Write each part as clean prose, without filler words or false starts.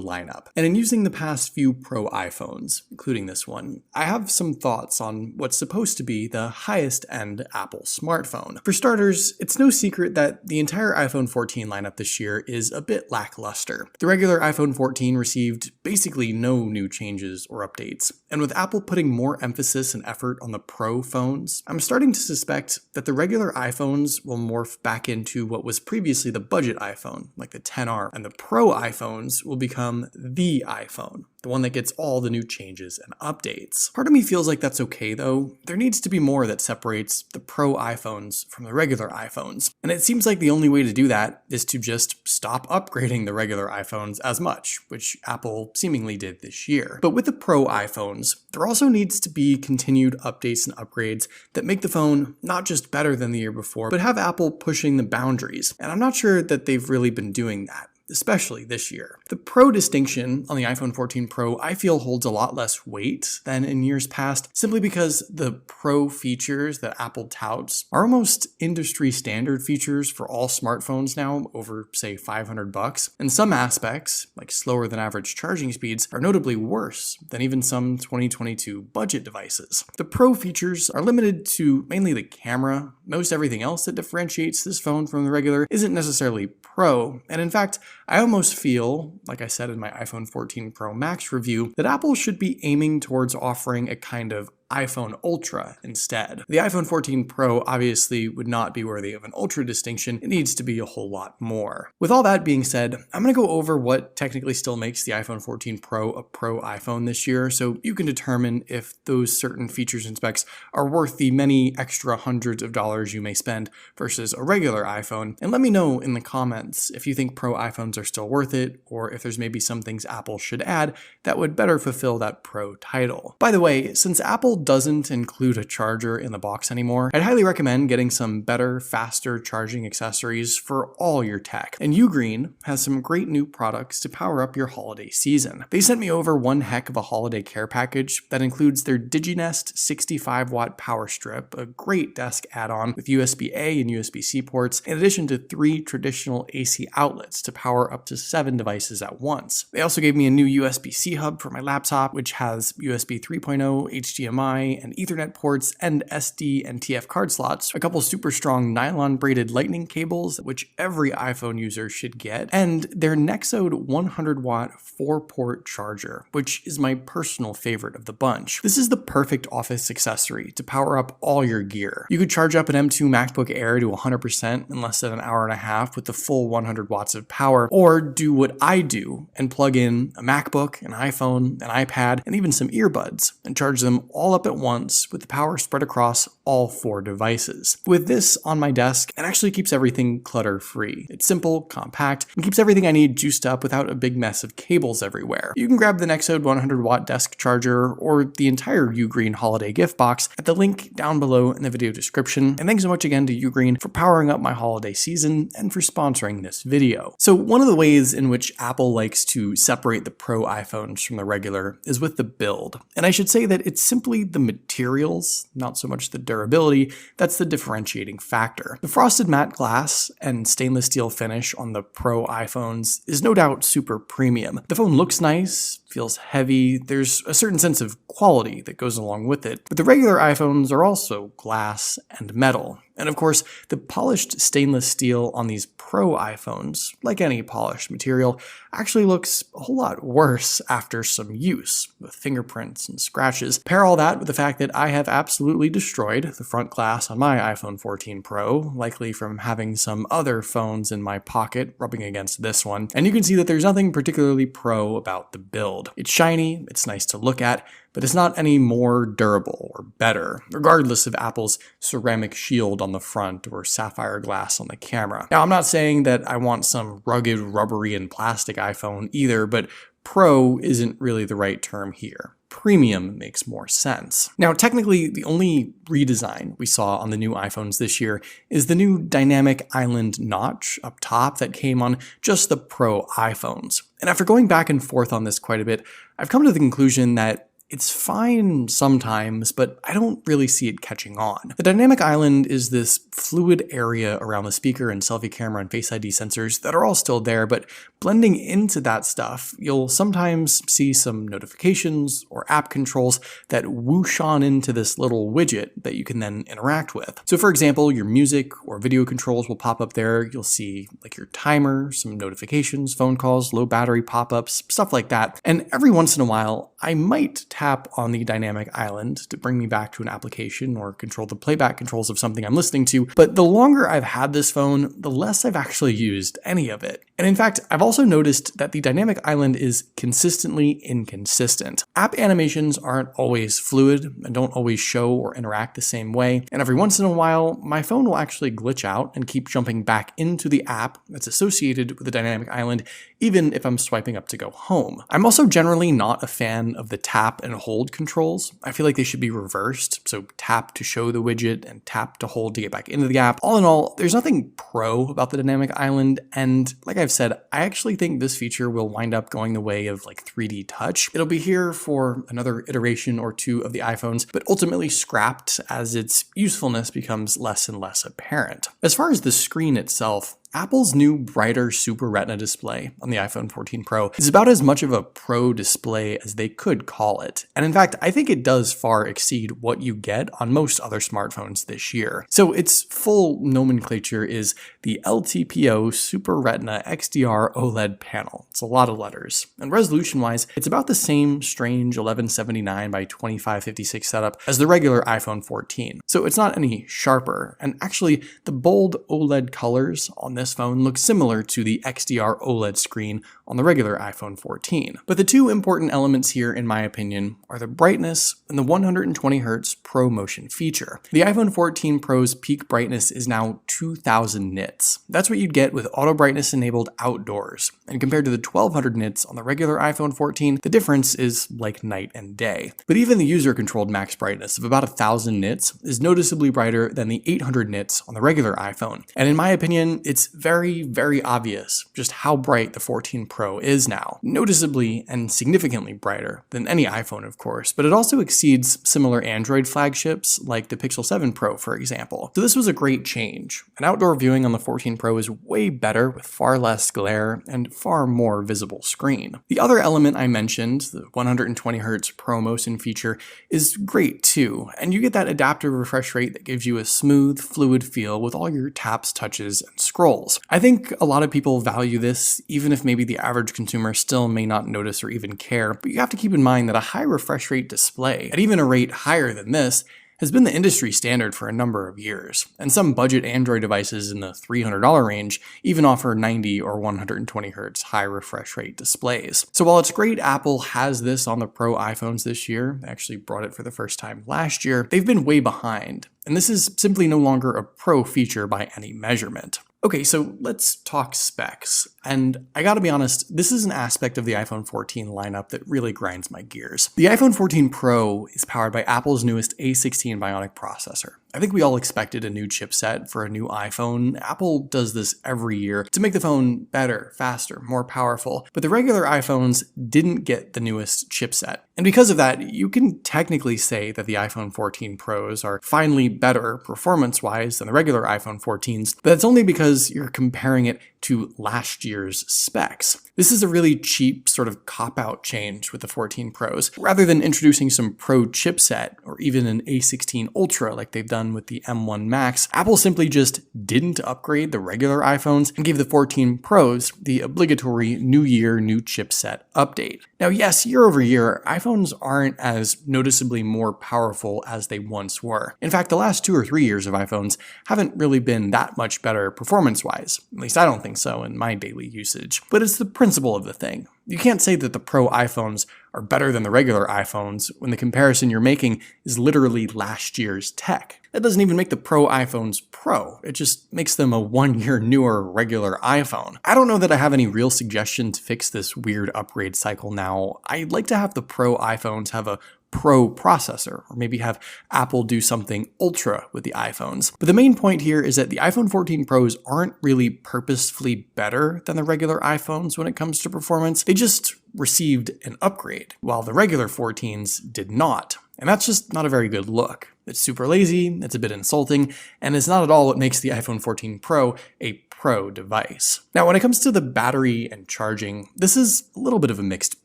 lineup. And in using the past few Pro iPhones, including this one, I have some thoughts on what's supposed to be the highest-end Apple smartphone. For starters, it's no secret that the entire iPhone 14 lineup this year is a bit lackluster. The regular iPhone 14 received basically no new changes or updates, and with Apple putting more emphasis and effort on the Pro phones, I'm starting to suspect that the regular iPhones will morph back into what was previously the budget iPhone, like the XR, and the Pro iPhones will become the iPhone, the one that gets all the new changes and updates. Part of me feels like that's okay though. There needs to be more that separates the Pro iPhones from the regular iPhones, and it seems like the only way to do that is to just stop upgrading the regular iPhones as much, which Apple seemingly did this year. But with the Pro iPhones, there also needs to be continued updates and upgrades that make the phone not just better than the year before, but have Apple pushing the boundaries, and I'm not sure that they've really been doing that, especially this year. The Pro distinction on the iPhone 14 Pro I feel holds a lot less weight than in years past, simply because the Pro features that Apple touts are almost industry standard features for all smartphones now, over say $500, and some aspects, like slower than average charging speeds, are notably worse than even some 2022 budget devices. The Pro features are limited to mainly the camera. Most everything else that differentiates this phone from the regular isn't necessarily Pro, and in fact, I almost feel, like I said in my iPhone 14 Pro Max review, that Apple should be aiming towards offering a kind of iPhone Ultra instead. The iPhone 14 Pro obviously would not be worthy of an Ultra distinction. It needs to be a whole lot more. With all that being said, I'm going to go over what technically still makes the iPhone 14 Pro a Pro iPhone this year, so you can determine if those certain features and specs are worth the many extra hundreds of dollars you may spend versus a regular iPhone, and let me know in the comments if you think Pro iPhones are still worth it, or if there's maybe some things Apple should add that would better fulfill that Pro title. By the way, since Apple doesn't include a charger in the box anymore, I'd highly recommend getting some better, faster charging accessories for all your tech. And Ugreen has some great new products to power up your holiday season. They sent me over one heck of a holiday care package that includes their DigiNest 65-watt power strip, a great desk add-on with USB-A and USB-C ports, in addition to 3 traditional AC outlets to power up to 7 devices at once. They also gave me a new USB-C hub for my laptop, which has USB 3.0, HDMI, and Ethernet ports, and SD and TF card slots, a couple super strong nylon braided lightning cables, which every iPhone user should get, and their Nexode 100-watt 4-port charger, which is my personal favorite of the bunch. This is the perfect office accessory to power up all your gear. You could charge up an M2 MacBook Air to 100% in less than an hour and a half with the full 100 watts of power, or do what I do and plug in a MacBook, an iPhone, an iPad, and even some earbuds, and charge them all up at once with the power spread across all 4 devices. With this on my desk, it actually keeps everything clutter-free. It's simple, compact, and keeps everything I need juiced up without a big mess of cables everywhere. You can grab the Nexode 100-watt desk charger or the entire Ugreen holiday gift box at the link down below in the video description. And thanks so much again to Ugreen for powering up my holiday season and for sponsoring this video. So one of the ways in which Apple likes to separate the Pro iPhones from the regular is with the build. And I should say that it's simply the materials, not so much the durability, that's the differentiating factor. The frosted matte glass and stainless steel finish on the Pro iPhones is no doubt super premium. The phone looks nice, feels heavy, there's a certain sense of quality that goes along with it, but the regular iPhones are also glass and metal. And of course, the polished stainless steel on these Pro iPhones, like any polished material, actually looks a whole lot worse after some use, with fingerprints and scratches. Pair all that with the fact that I have absolutely destroyed the front glass on my iPhone 14 Pro, likely from having some other phones in my pocket rubbing against this one, and you can see that there's nothing particularly pro about the build. It's shiny, it's nice to look at, but it's not any more durable or better, regardless of Apple's ceramic shield on the front or sapphire glass on the camera. Now, I'm not saying that I want some rugged, rubbery, and plastic iPhone either, but Pro isn't really the right term here. Premium makes more sense. Now, technically, the only redesign we saw on the new iPhones this year is the new dynamic island notch up top that came on just the Pro iPhones. And after going back and forth on this quite a bit, I've come to the conclusion that it's fine sometimes, but I don't really see it catching on. The dynamic island is this fluid area around the speaker and selfie camera and Face ID sensors that are all still there, but blending into that stuff, you'll sometimes see some notifications or app controls that whoosh on into this little widget that you can then interact with. So for example, your music or video controls will pop up there. You'll see like your timer, some notifications, phone calls, low battery pop-ups, stuff like that. And every once in a while, I might tap on the dynamic island to bring me back to an application or control the playback controls of something I'm listening to, but the longer I've had this phone, the less I've actually used any of it. And in fact, I've also noticed that the dynamic island is consistently inconsistent. App animations aren't always fluid and don't always show or interact the same way, and every once in a while, my phone will actually glitch out and keep jumping back into the app that's associated with the dynamic island, even if I'm swiping up to go home. I'm also generally not a fan of the tap and hold controls. I feel like they should be reversed, so tap to show the widget and tap to hold to get back into the app. All in all, there's nothing pro about the dynamic island, and like I've said, I actually think this feature will wind up going the way of like 3D touch. It'll be here for another iteration or two of the iPhones, but ultimately scrapped as its usefulness becomes less and less apparent. As far as the screen itself, Apple's new brighter Super Retina display on the iPhone 14 Pro is about as much of a pro display as they could call it. And in fact, I think it does far exceed what you get on most other smartphones this year. So its full nomenclature is the LTPO Super Retina XDR OLED panel. It's a lot of letters. And resolution-wise, it's about the same strange 1179 by 2556 setup as the regular iPhone 14. So it's not any sharper. And actually, the bold OLED colors on this phone looks similar to the XDR OLED screen on the regular iPhone 14. But the two important elements here, in my opinion, are the brightness and the 120Hz ProMotion feature. The iPhone 14 Pro's peak brightness is now 2000 nits. That's what you'd get with auto brightness enabled outdoors. And compared to the 1200 nits on the regular iPhone 14, the difference is like night and day. But even the user-controlled max brightness of about 1000 nits is noticeably brighter than the 800 nits on the regular iPhone. And in my opinion, it's very, very obvious just how bright the 14 Pro is now. Noticeably and significantly brighter than any iPhone, of course, but it also exceeds similar Android flagships like the Pixel 7 Pro, for example. So this was a great change. And outdoor viewing on the 14 Pro is way better with far less glare and far more visible screen. The other element I mentioned, the 120Hz ProMotion feature, is great too, and you get that adaptive refresh rate that gives you a smooth, fluid feel with all your taps, touches, and scrolls. I think a lot of people value this, even if maybe the average consumer still may not notice or even care, but you have to keep in mind that a high refresh rate display, at even a rate higher than this, has been the industry standard for a number of years, and some budget Android devices in the $300 range even offer 90 or 120Hz high refresh rate displays. So while it's great Apple has this on the Pro iPhones this year, they actually brought it for the first time last year, they've been way behind, and this is simply no longer a Pro feature by any measurement. Okay, so let's talk specs. And I gotta be honest, this is an aspect of the iPhone 14 lineup that really grinds my gears. The iPhone 14 Pro is powered by Apple's newest A16 Bionic processor. I think we all expected a new chipset for a new iPhone. Apple does this every year to make the phone better, faster, more powerful, but the regular iPhones didn't get the newest chipset. And because of that, you can technically say that the iPhone 14 Pros are finally better performance-wise than the regular iPhone 14s, but that's only because you're comparing it to last year's specs. This is a really cheap sort of cop-out change with the 14 Pros. Rather than introducing some Pro chipset or even an A16 Ultra like they've done with the M1 Max, Apple simply just didn't upgrade the regular iPhones and gave the 14 Pros the obligatory New Year, New Chipset update. Now yes, year over year, iPhones aren't as noticeably more powerful as they once were. In fact, the last 2 or 3 years of iPhones haven't really been that much better performance-wise. At least I don't think so in my daily usage. But it's the principle of the thing. You can't say that the Pro iPhones are better than the regular iPhones when the comparison you're making is literally last year's tech. That doesn't even make the Pro iPhones Pro. It just makes them a 1 year newer regular iPhone. I don't know that I have any real suggestion to fix this weird upgrade cycle now. I'd like to have the Pro iPhones have a Pro processor, or maybe have Apple do something Ultra with the iPhones. But the main point here is that the iPhone 14 Pros aren't really purposefully better than the regular iPhones when it comes to performance. They just received an upgrade, while the regular 14s did not. And that's just not a very good look. It's super lazy, it's a bit insulting, and it's not at all what makes the iPhone 14 Pro a Pro device. Now, when it comes to the battery and charging, this is a little bit of a mixed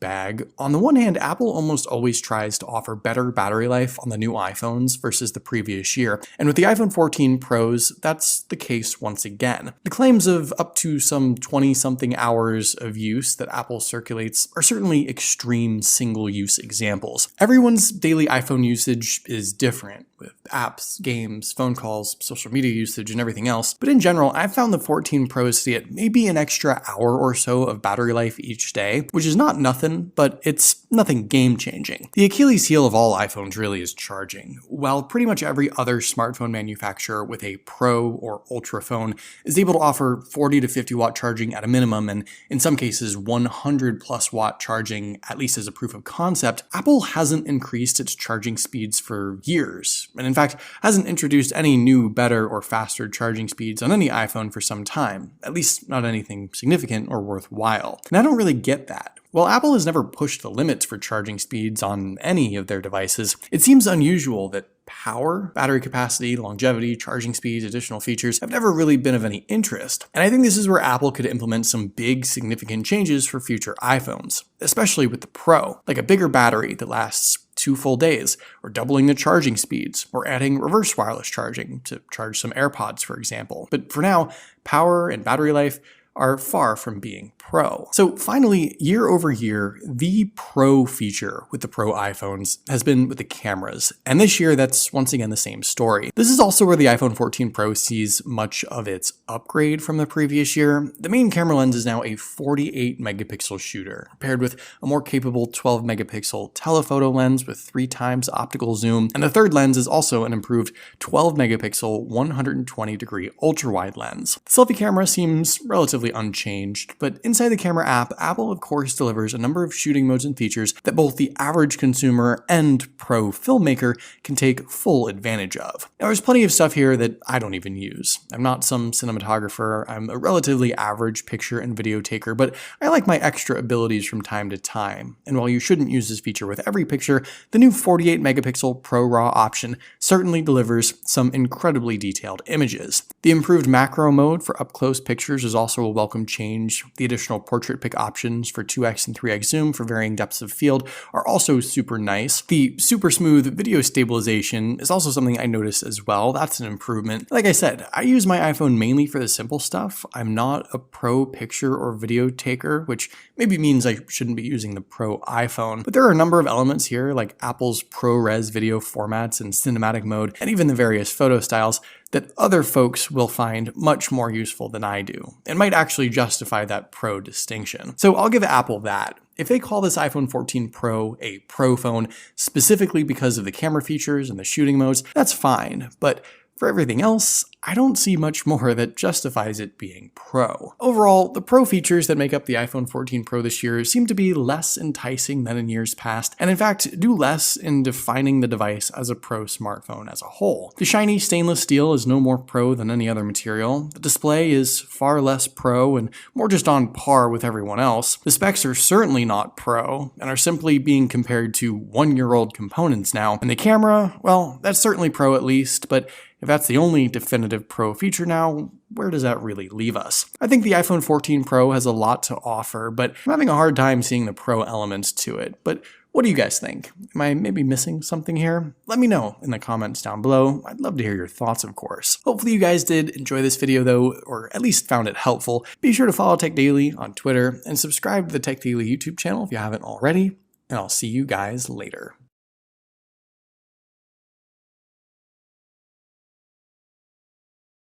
bag. On the one hand, Apple almost always tries to offer better battery life on the new iPhones versus the previous year, and with the iPhone 14 Pros, that's the case once again. The claims of up to some 20-something hours of use that Apple circulates are certainly extreme single-use examples. Everyone's daily iPhone usage is different, with apps, games, phone calls, social media usage, and everything else. But in general, I've found the 14 Pros to get maybe an extra hour or so of battery life each day, which is not nothing, but it's nothing game-changing. The Achilles heel of all iPhones really is charging. While pretty much every other smartphone manufacturer with a Pro or Ultra phone is able to offer 40 to 50 watt charging at a minimum, and in some cases 100 plus watt charging, at least as a proof of concept, Apple hasn't increased its charging speeds for years. And in fact, hasn't introduced any new, better, or faster charging speeds on any iPhone for some time, at least not anything significant or worthwhile. And I don't really get that. While Apple has never pushed the limits for charging speeds on any of their devices, it seems unusual that power, battery capacity, longevity, charging speeds, additional features have never really been of any interest. And I think this is where Apple could implement some big, significant changes for future iPhones, especially with the Pro, like a bigger battery that lasts 2 full days, or doubling the charging speeds, or adding reverse wireless charging to charge some AirPods, for example. But for now, power and battery life are far from being Pro. So finally, year over year, the Pro feature with the Pro iPhones has been with the cameras. And this year, that's once again the same story. This is also where the iPhone 14 Pro sees much of its upgrade from the previous year. The main camera lens is now a 48 megapixel shooter, paired with a more capable 12 megapixel telephoto lens with 3 times optical zoom. And the third lens is also an improved 12 megapixel 120 degree ultra wide lens. The selfie camera seems relatively unchanged, but inside the camera app, Apple of course delivers a number of shooting modes and features that both the average consumer and pro filmmaker can take full advantage of. Now, there's plenty of stuff here that I don't even use. I'm not some cinematographer, I'm a relatively average picture and video taker, but I like my extra abilities from time to time. And while you shouldn't use this feature with every picture, the new 48 megapixel Pro RAW option certainly delivers some incredibly detailed images. The improved macro mode for up-close pictures is also a welcome change. The additional portrait pick options for 2x and 3x zoom for varying depths of field are also super nice. The super smooth video stabilization is also something I noticed as well. That's an improvement. Like I said, I use my iPhone mainly for the simple stuff. I'm not a pro picture or video taker, which maybe means I shouldn't be using the Pro iPhone. But there are a number of elements here, like Apple's ProRes video formats and cinematic mode, and even the various photo styles that other folks will find much more useful than I do, and might actually justify that Pro distinction. So I'll give Apple that. If they call this iPhone 14 Pro a Pro phone specifically because of the camera features and the shooting modes, that's fine, but for everything else, I don't see much more that justifies it being Pro. Overall, the Pro features that make up the iPhone 14 Pro this year seem to be less enticing than in years past, and in fact do less in defining the device as a Pro smartphone as a whole. The shiny stainless steel is no more Pro than any other material. The display is far less Pro and more just on par with everyone else. The specs are certainly not Pro and are simply being compared to one-year-old components now. And the camera, well, that's certainly Pro at least, but if that's the only definitive Pro feature now, where does that really leave us? I think the iPhone 14 Pro has a lot to offer, but I'm having a hard time seeing the Pro elements to it. But what do you guys think? Am I maybe missing something here? Let me know in the comments down below. I'd love to hear your thoughts, of course. Hopefully you guys did enjoy this video though, or at least found it helpful. Be sure to follow Tech Daily on Twitter and subscribe to the Tech Daily YouTube channel if you haven't already, and I'll see you guys later.